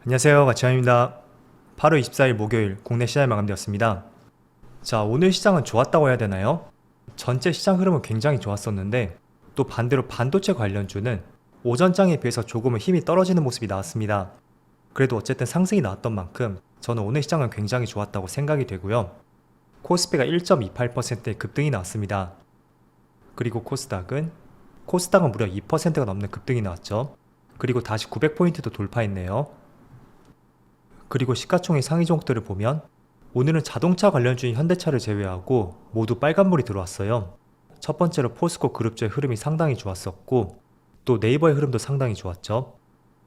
안녕하세요, 가치환입니다. 8월 24일 목요일 국내 시장이 마감되었습니다. 자, 오늘 시장은 좋았다고 해야 되나요? 전체 시장 흐름은 굉장히 좋았었는데 또 반대로 반도체 관련주는 오전장에 비해서 조금은 힘이 떨어지는 모습이 나왔습니다. 그래도 어쨌든 상승이 나왔던 만큼 저는 오늘 시장은 굉장히 좋았다고 생각이 되고요. 코스피가 1.28%의 급등이 나왔습니다. 그리고 코스닥은 무려 2%가 넘는 급등이 나왔죠. 그리고 다시 900포인트도 돌파했네요. 그리고 시가총액 상위 종목들을 보면 오늘은 자동차 관련주인 현대차를 제외하고 모두 빨간불이 들어왔어요. 첫 번째로 포스코 그룹주의 흐름이 상당히 좋았었고 또 네이버의 흐름도 상당히 좋았죠.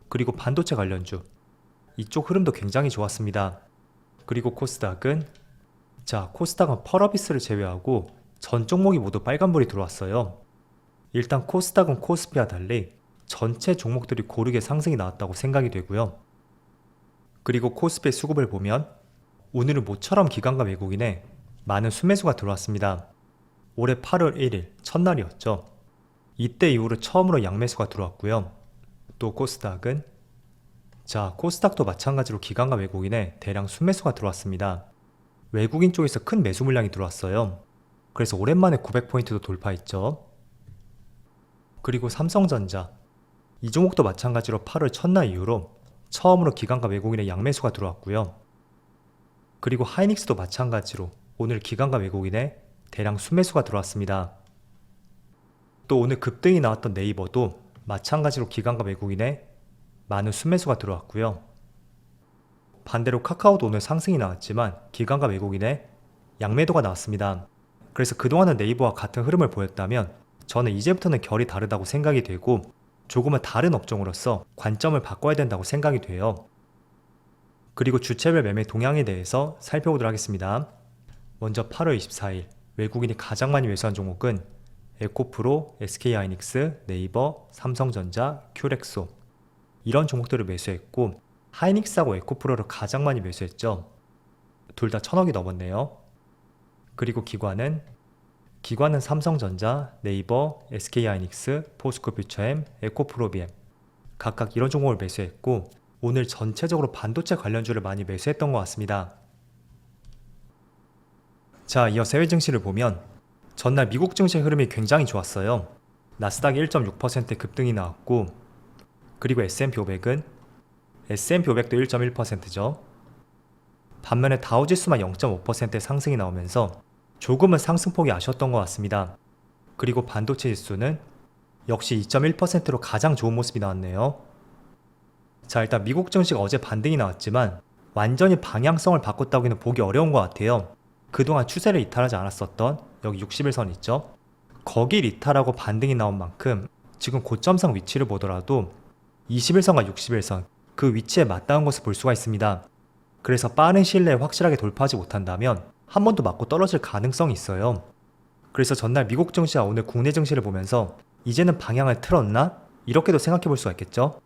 그리고 반도체 관련주 이쪽 흐름도 굉장히 좋았습니다. 그리고 코스닥은 펄어비스를 제외하고 전 종목이 모두 빨간불이 들어왔어요. 일단 코스닥은 코스피와 달리 전체 종목들이 고르게 상승이 나왔다고 생각이 되고요. 그리고 코스피의 수급을 보면 오늘은 모처럼 기관과 외국인의 많은 수매수가 들어왔습니다. 올해 8월 1일 첫날이었죠. 이때 이후로 처음으로 양매수가 들어왔고요. 또 코스닥도 마찬가지로 기관과 외국인의 대량 수매수가 들어왔습니다. 외국인 쪽에서 큰 매수 물량이 들어왔어요. 그래서 오랜만에 900포인트도 돌파했죠. 그리고 삼성전자 이 종목도 마찬가지로 8월 첫날 이후로 처음으로 기관과 외국인의 양매수가 들어왔고요. 그리고 하이닉스도 마찬가지로 오늘 기관과 외국인의 대량 수매수가 들어왔습니다. 또 오늘 급등이 나왔던 네이버도 마찬가지로 기관과 외국인의 많은 수매수가 들어왔고요. 반대로 카카오도 오늘 상승이 나왔지만 기관과 외국인의 양매도가 나왔습니다. 그래서 그동안은 네이버와 같은 흐름을 보였다면 저는 이제부터는 결이 다르다고 생각이 되고 조금은 다른 업종으로서 관점을 바꿔야 된다고 생각이 돼요. 그리고 주체별 매매 동향에 대해서 살펴보도록 하겠습니다. 먼저 8월 24일 외국인이 가장 많이 매수한 종목은 에코프로, SK하이닉스, 네이버, 삼성전자, 큐렉소 이런 종목들을 매수했고 하이닉스하고 에코프로를 가장 많이 매수했죠. 둘 다 1000억이 넘었네요. 그리고 기관은 삼성전자, 네이버, SK하이닉스, 포스코퓨처엠, 에코프로비엠 각각 이런 종목을 매수했고 오늘 전체적으로 반도체 관련주를 많이 매수했던 것 같습니다. 자, 이어서 해외 증시를 보면 전날 미국 증시 흐름이 굉장히 좋았어요. 나스닥이 1.6% 급등이 나왔고 그리고 S&P 500도 1.1%죠. 반면에 다우지수만 0.5%의 상승이 나오면서 조금은 상승폭이 아쉬웠던 것 같습니다. 그리고 반도체 지수는 역시 2.1%로 가장 좋은 모습이 나왔네요. 자, 일단 미국 증시가 어제 반등이 나왔지만 완전히 방향성을 바꿨다고는 보기 어려운 것 같아요. 그동안 추세를 이탈하지 않았었던 여기 60일선 있죠? 거길 이탈하고 반등이 나온 만큼 지금 고점상 위치를 보더라도 21선과 61선 그 위치에 맞닿은 것을 볼 수가 있습니다. 그래서 빠른 시일 내에 확실하게 돌파하지 못한다면 한 번 더 맞고 떨어질 가능성이 있어요. 그래서 전날 미국 증시와 오늘 국내 증시를 보면서 이제는 방향을 틀었나? 이렇게도 생각해 볼 수가 있겠죠?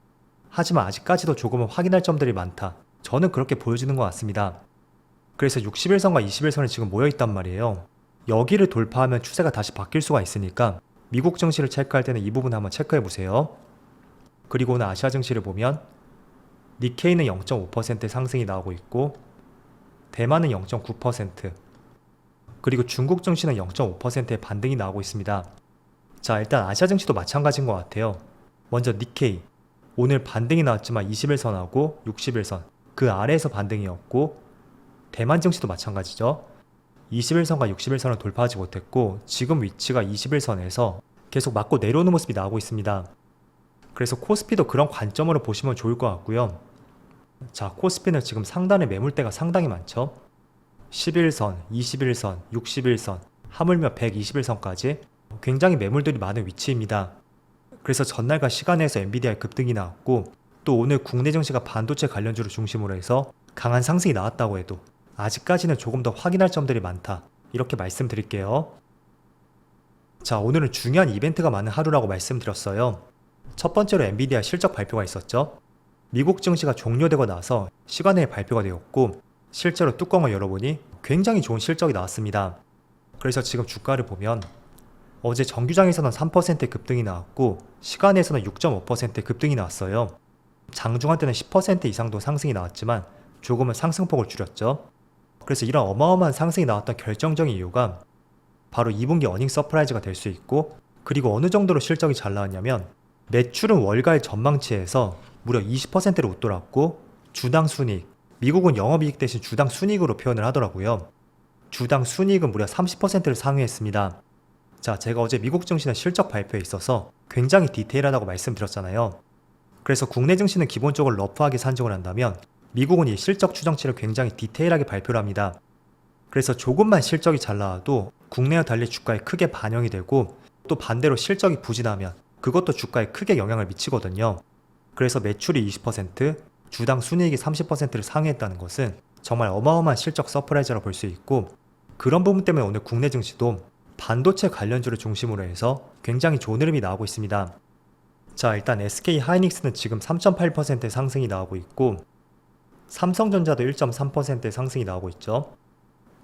하지만 아직까지도 조금은 확인할 점들이 많다. 저는 그렇게 보여지는 것 같습니다. 그래서 61선과 21선이 지금 모여있단 말이에요. 여기를 돌파하면 추세가 다시 바뀔 수가 있으니까 미국 증시를 체크할 때는 이 부분 한번 체크해 보세요. 그리고 오늘 아시아 증시를 보면 니케이는 0.5% 상승이 나오고 있고 대만은 0.9% 그리고 중국 증시는 0.5%의 반등이 나오고 있습니다. 자, 일단 아시아 증시도 마찬가지인 것 같아요. 먼저 니케이 오늘 반등이 나왔지만 21선하고 61선 그 아래에서 반등이었고 대만 증시도 마찬가지죠. 21선과 61선을 돌파하지 못했고 지금 위치가 21선에서 계속 맞고 내려오는 모습이 나오고 있습니다. 그래서 코스피도 그런 관점으로 보시면 좋을 것 같고요. 자, 코스피는 지금 상단에 매물대가 상당히 많죠. 11선, 21선, 61선, 하물며 121선까지 굉장히 매물들이 많은 위치입니다. 그래서 전날과 시간에서 엔비디아의 급등이 나왔고 또 오늘 국내 증시가 반도체 관련주를 중심으로 해서 강한 상승이 나왔다고 해도 아직까지는 조금 더 확인할 점들이 많다. 이렇게 말씀드릴게요. 자, 오늘은 중요한 이벤트가 많은 하루라고 말씀드렸어요. 첫 번째로 엔비디아 실적 발표가 있었죠. 미국 증시가 종료되고 나서 시간 내에 발표가 되었고 실제로 뚜껑을 열어보니 굉장히 좋은 실적이 나왔습니다. 그래서 지금 주가를 보면 어제 정규장에서는 3% 급등이 나왔고 시간에서는 6.5% 급등이 나왔어요. 장중한 때는 10% 이상도 상승이 나왔지만 조금은 상승폭을 줄였죠. 그래서 이런 어마어마한 상승이 나왔던 결정적인 이유가 바로 2분기 어닝 서프라이즈가 될 수 있고, 그리고 어느 정도로 실적이 잘 나왔냐면 매출은 월가의 전망치에서 무려 20%를 웃돌았고, 주당 순이익, 미국은 영업이익 대신 주당 순이익으로 표현을 하더라고요. 주당 순이익은 무려 30%를 상회했습니다. 자, 제가 어제 미국 증시는 실적 발표에 있어서 굉장히 디테일하다고 말씀드렸잖아요. 그래서 국내 증시는 기본적으로 러프하게 산정을 한다면 미국은 이 실적 추정치를 굉장히 디테일하게 발표를 합니다. 그래서 조금만 실적이 잘 나와도 국내와 달리 주가에 크게 반영이 되고, 또 반대로 실적이 부진하면 그것도 주가에 크게 영향을 미치거든요. 그래서 매출이 20%, 주당 순이익이 30%를 상회했다는 것은 정말 어마어마한 실적 서프라이즈라고 볼 수 있고, 그런 부분 때문에 오늘 국내 증시도 반도체 관련주를 중심으로 해서 굉장히 좋은 흐름이 나오고 있습니다. 자, 일단 SK 하이닉스는 지금 3.8%의 상승이 나오고 있고, 삼성전자도 1.3%의 상승이 나오고 있죠.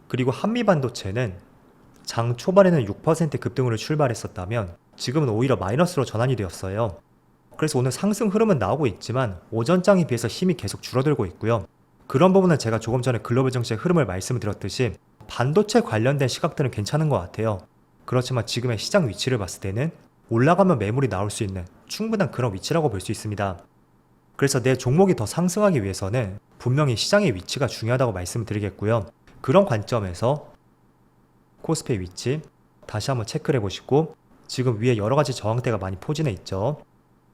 그리고 한미반도체는 장 초반에는 6% 급등으로 출발했었다면 지금은 오히려 마이너스로 전환이 되었어요. 그래서 오늘 상승 흐름은 나오고 있지만 오전장에 비해서 힘이 계속 줄어들고 있고요. 그런 부분은 제가 조금 전에 글로벌 증시의 흐름을 말씀드렸듯이 반도체 관련된 시각들은 괜찮은 것 같아요. 그렇지만 지금의 시장 위치를 봤을 때는 올라가면 매물이 나올 수 있는 충분한 그런 위치라고 볼 수 있습니다. 그래서 내 종목이 더 상승하기 위해서는 분명히 시장의 위치가 중요하다고 말씀드리겠고요. 그런 관점에서 코스피의 위치 다시 한번 체크를 해보시고, 지금 위에 여러가지 저항대가 많이 포진해 있죠.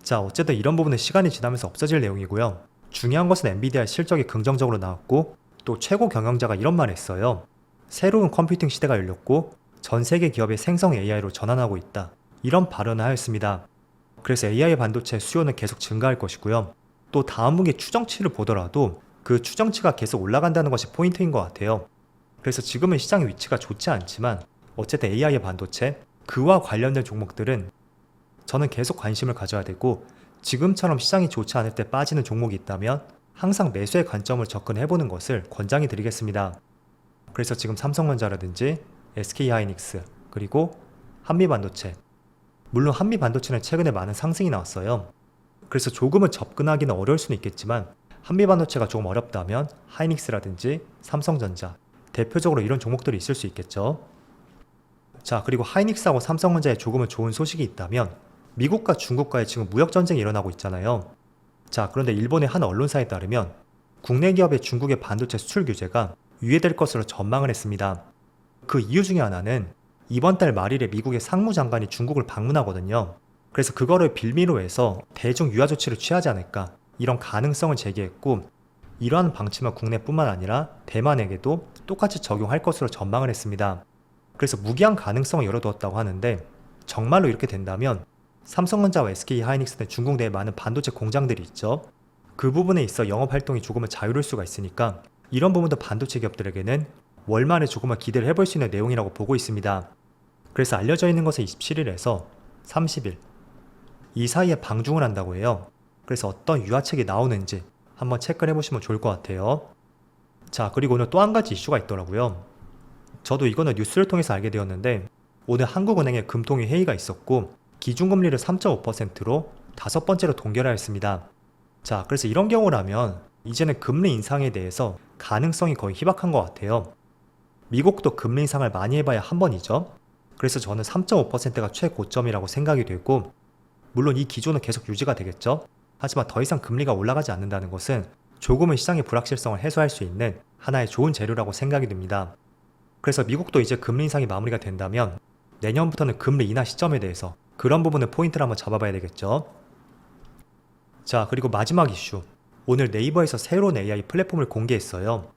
자, 어쨌든 이런 부분은 시간이 지나면서 없어질 내용이고요. 중요한 것은 엔비디아의 실적이 긍정적으로 나왔고, 또 최고 경영자가 이런 말을 했어요. 새로운 컴퓨팅 시대가 열렸고 전 세계 기업의 생성 AI로 전환하고 있다, 이런 발언을 하였습니다. 그래서 AI 반도체 수요는 계속 증가할 것이고요. 또 다음 분기 추정치를 보더라도 그 추정치가 계속 올라간다는 것이 포인트인 것 같아요. 그래서 지금은 시장의 위치가 좋지 않지만 어쨌든 AI 반도체, 그와 관련된 종목들은 저는 계속 관심을 가져야 되고, 지금처럼 시장이 좋지 않을 때 빠지는 종목이 있다면 항상 매수의 관점을 접근해보는 것을 권장해 드리겠습니다. 그래서 지금 삼성전자라든지 SK하이닉스, 그리고 한미반도체, 물론 한미반도체는 최근에 많은 상승이 나왔어요. 그래서 조금은 접근하기는 어려울 수는 있겠지만 한미반도체가 조금 어렵다면 하이닉스라든지 삼성전자, 대표적으로 이런 종목들이 있을 수 있겠죠. 자, 그리고 하이닉스하고 삼성전자에 조금은 좋은 소식이 있다면 미국과 중국과의 지금 무역전쟁이 일어나고 있잖아요. 자, 그런데 일본의 한 언론사에 따르면 국내 기업의 중국의 반도체 수출 규제가 유예될 것으로 전망을 했습니다. 그 이유 중에 하나는 이번 달 말일에 미국의 상무장관이 중국을 방문하거든요. 그래서 그거를 빌미로 해서 대중 유화 조치를 취하지 않을까, 이런 가능성을 제기했고, 이러한 방침은 국내뿐만 아니라 대만에게도 똑같이 적용할 것으로 전망을 했습니다. 그래서 무기한 가능성을 열어두었다고 하는데, 정말로 이렇게 된다면 삼성전자와 SK하이닉스는 중국 내에 많은 반도체 공장들이 있죠. 그 부분에 있어 영업활동이 조금은 자유로울 수가 있으니까 이런 부분도 반도체 기업들에게는 월말에 조금은 기대를 해볼 수 있는 내용이라고 보고 있습니다. 그래서 알려져 있는 것은 27일에서 30일 이 사이에 방중을 한다고 해요. 그래서 어떤 유화책이 나오는지 한번 체크를 해보시면 좋을 것 같아요. 자, 그리고 오늘 또 한 가지 이슈가 있더라고요. 저도 이거는 뉴스를 통해서 알게 되었는데, 오늘 한국은행의 금통위 회의가 있었고 기준금리를 3.5%로 5번째로 동결하였습니다. 자, 그래서 이런 경우라면 이제는 금리 인상에 대해서 가능성이 거의 희박한 것 같아요. 미국도 금리 인상을 많이 해봐야 한 번이죠. 그래서 저는 3.5%가 최고점이라고 생각이 되고, 물론 이 기조는 계속 유지가 되겠죠. 하지만 더 이상 금리가 올라가지 않는다는 것은 조금은 시장의 불확실성을 해소할 수 있는 하나의 좋은 재료라고 생각이 듭니다. 그래서 미국도 이제 금리 인상이 마무리가 된다면 내년부터는 금리 인하 시점에 대해서 그런 부분을 포인트를 한번 잡아봐야 되겠죠. 자, 그리고 마지막 이슈. 오늘 네이버에서 새로운 AI 플랫폼을 공개했어요.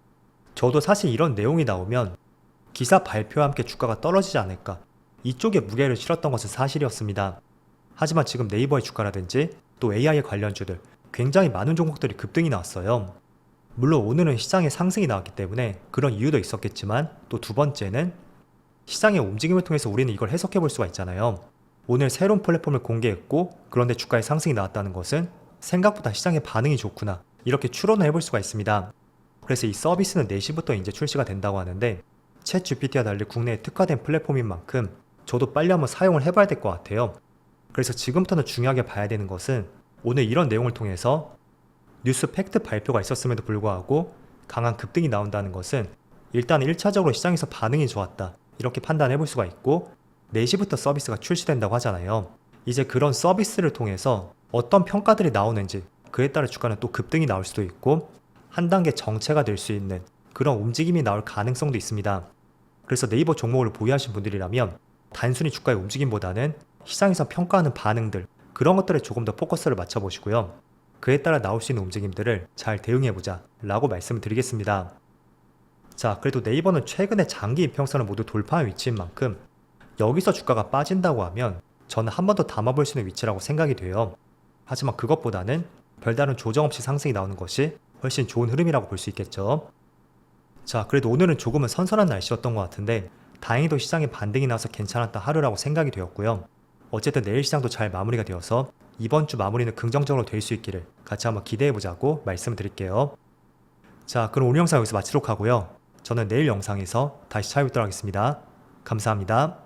저도 사실 이런 내용이 나오면 기사 발표와 함께 주가가 떨어지지 않을까, 이쪽에 무게를 실었던 것은 사실이었습니다. 하지만 지금 네이버의 주가라든지 또 AI 관련주들 굉장히 많은 종목들이 급등이 나왔어요. 물론 오늘은 시장에 상승이 나왔기 때문에 그런 이유도 있었겠지만, 또 두 번째는 시장의 움직임을 통해서 우리는 이걸 해석해 볼 수가 있잖아요. 오늘 새로운 플랫폼을 공개했고 그런데 주가에 상승이 나왔다는 것은 생각보다 시장의 반응이 좋구나, 이렇게 추론을 해볼 수가 있습니다. 그래서 이 서비스는 4시부터 이제 출시가 된다고 하는데, 챗 GPT와 달리 국내에 특화된 플랫폼인 만큼 저도 빨리 한번 사용을 해봐야 될 것 같아요. 그래서 지금부터는 중요하게 봐야 되는 것은 오늘 이런 내용을 통해서 뉴스 팩트 발표가 있었음에도 불구하고 강한 급등이 나온다는 것은 일단 1차적으로 시장에서 반응이 좋았다, 이렇게 판단해 볼 수가 있고, 4시부터 서비스가 출시된다고 하잖아요. 이제 그런 서비스를 통해서 어떤 평가들이 나오는지, 그에 따라 주가는 또 급등이 나올 수도 있고 한 단계 정체가 될 수 있는 그런 움직임이 나올 가능성도 있습니다. 그래서 네이버 종목을 보유하신 분들이라면 단순히 주가의 움직임보다는 시장에서 평가하는 반응들, 그런 것들에 조금 더 포커스를 맞춰보시고요. 그에 따라 나올 수 있는 움직임들을 잘 대응해보자 라고 말씀을 드리겠습니다. 자, 그래도 네이버는 최근에 장기 이평선을 모두 돌파한 위치인 만큼 여기서 주가가 빠진다고 하면 저는 한 번 더 담아볼 수 있는 위치라고 생각이 돼요. 하지만 그것보다는 별다른 조정 없이 상승이 나오는 것이 훨씬 좋은 흐름이라고 볼 수 있겠죠. 자, 그래도 오늘은 조금은 선선한 날씨였던 것 같은데 다행히도 시장에 반등이 나와서 괜찮았던 하루라고 생각이 되었고요. 어쨌든 내일 시장도 잘 마무리가 되어서 이번 주 마무리는 긍정적으로 될 수 있기를 같이 한번 기대해보자고 말씀을 드릴게요. 자, 그럼 오늘 영상 여기서 마치도록 하고요. 저는 내일 영상에서 다시 찾아뵙도록 하겠습니다. 감사합니다.